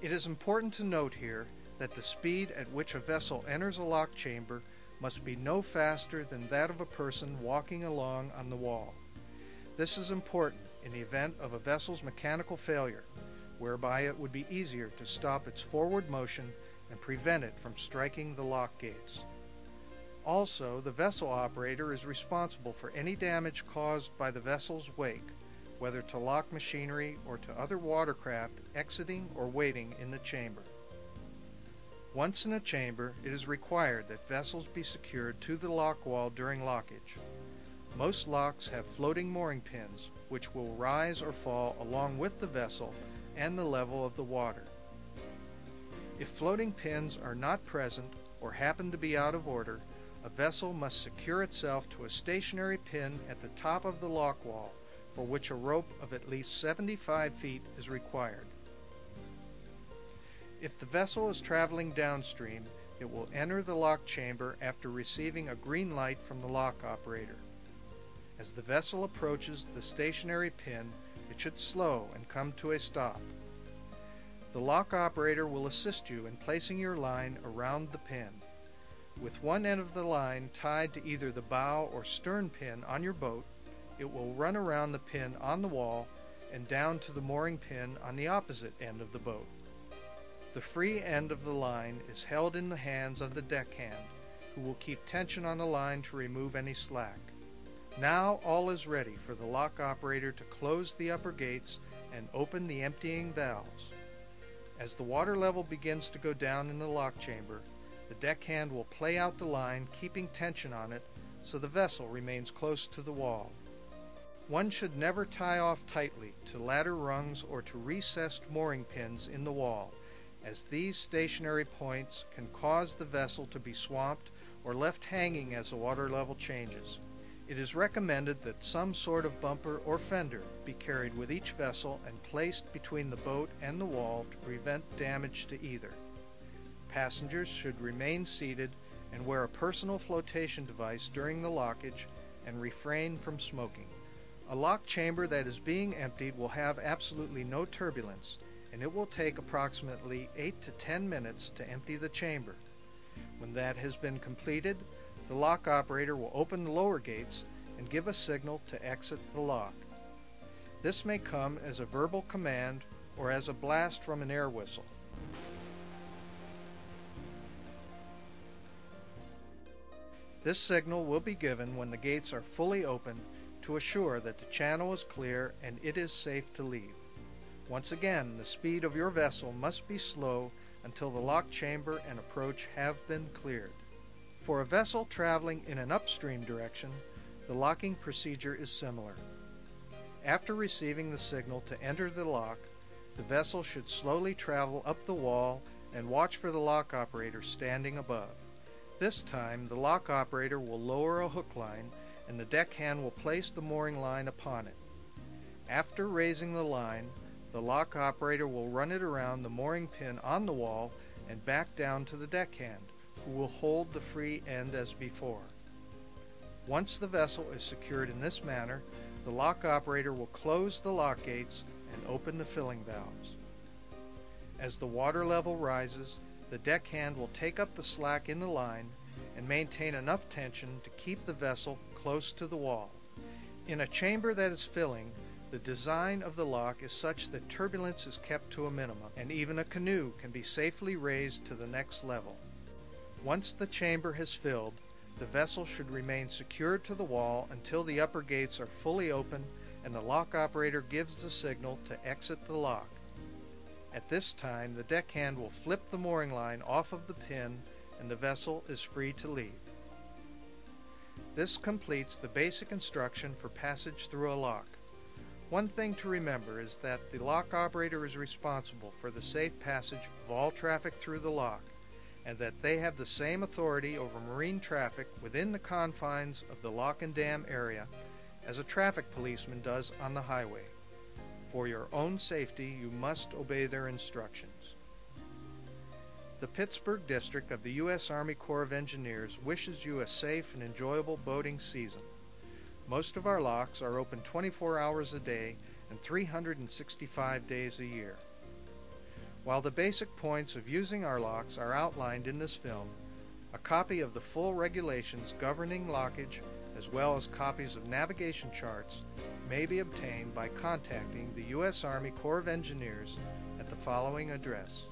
It is important to note here that the speed at which a vessel enters a lock chamber must be no faster than that of a person walking along on the wall. This is important in the event of a vessel's mechanical failure, whereby it would be easier to stop its forward motion and prevent it from striking the lock gates. Also, the vessel operator is responsible for any damage caused by the vessel's wake, whether to lock machinery or to other watercraft exiting or waiting in the chamber. Once in a chamber, it is required that vessels be secured to the lock wall during lockage. Most locks have floating mooring pins, which will rise or fall along with the vessel and the level of the water. If floating pins are not present or happen to be out of order, a vessel must secure itself to a stationary pin at the top of the lock wall, for which a rope of at least 75 feet is required. If the vessel is traveling downstream, it will enter the lock chamber after receiving a green light from the lock operator. As the vessel approaches the stationary pin, it should slow and come to a stop. The lock operator will assist you in placing your line around the pin. With one end of the line tied to either the bow or stern pin on your boat, it will run around the pin on the wall and down to the mooring pin on the opposite end of the boat. The free end of the line is held in the hands of the deckhand, who will keep tension on the line to remove any slack. Now all is ready for the lock operator to close the upper gates and open the emptying valves. As the water level begins to go down in the lock chamber, the deckhand will play out the line, keeping tension on it so the vessel remains close to the wall. One should never tie off tightly to ladder rungs or to recessed mooring pins in the wall, as these stationary points can cause the vessel to be swamped or left hanging as the water level changes. It is recommended that some sort of bumper or fender be carried with each vessel and placed between the boat and the wall to prevent damage to either. Passengers should remain seated and wear a personal flotation device during the lockage and refrain from smoking. A lock chamber that is being emptied will have absolutely no turbulence, and it will take approximately 8 to 10 minutes to empty the chamber. When that has been completed, the lock operator will open the lower gates and give a signal to exit the lock. This may come as a verbal command or as a blast from an air whistle. This signal will be given when the gates are fully open to assure that the channel is clear and it is safe to leave. Once again, the speed of your vessel must be slow until the lock chamber and approach have been cleared. For a vessel traveling in an upstream direction, the locking procedure is similar. After receiving the signal to enter the lock, the vessel should slowly travel up the wall and watch for the lock operator standing above. This time, the lock operator will lower a hook line and the deckhand will place the mooring line upon it. After raising the line, the lock operator will run it around the mooring pin on the wall and back down to the deckhand, who will hold the free end as before. Once the vessel is secured in this manner, the lock operator will close the lock gates and open the filling valves. As the water level rises, the deckhand will take up the slack in the line and maintain enough tension to keep the vessel close to the wall. In a chamber that is filling, the design of the lock is such that turbulence is kept to a minimum, and even a canoe can be safely raised to the next level. Once the chamber has filled, the vessel should remain secured to the wall until the upper gates are fully open and the lock operator gives the signal to exit the lock. At this time, the deckhand will flip the mooring line off of the pin and the vessel is free to leave. This completes the basic instruction for passage through a lock. One thing to remember is that the lock operator is responsible for the safe passage of all traffic through the lock, and that they have the same authority over marine traffic within the confines of the lock and dam area as a traffic policeman does on the highway. For your own safety, you must obey their instructions. The Pittsburgh District of the U.S. Army Corps of Engineers wishes you a safe and enjoyable boating season. Most of our locks are open 24 hours a day and 365 days a year. While the basic points of using our locks are outlined in this film, a copy of the full regulations governing lockage, as well as copies of navigation charts, may be obtained by contacting the U.S. Army Corps of Engineers at the following address: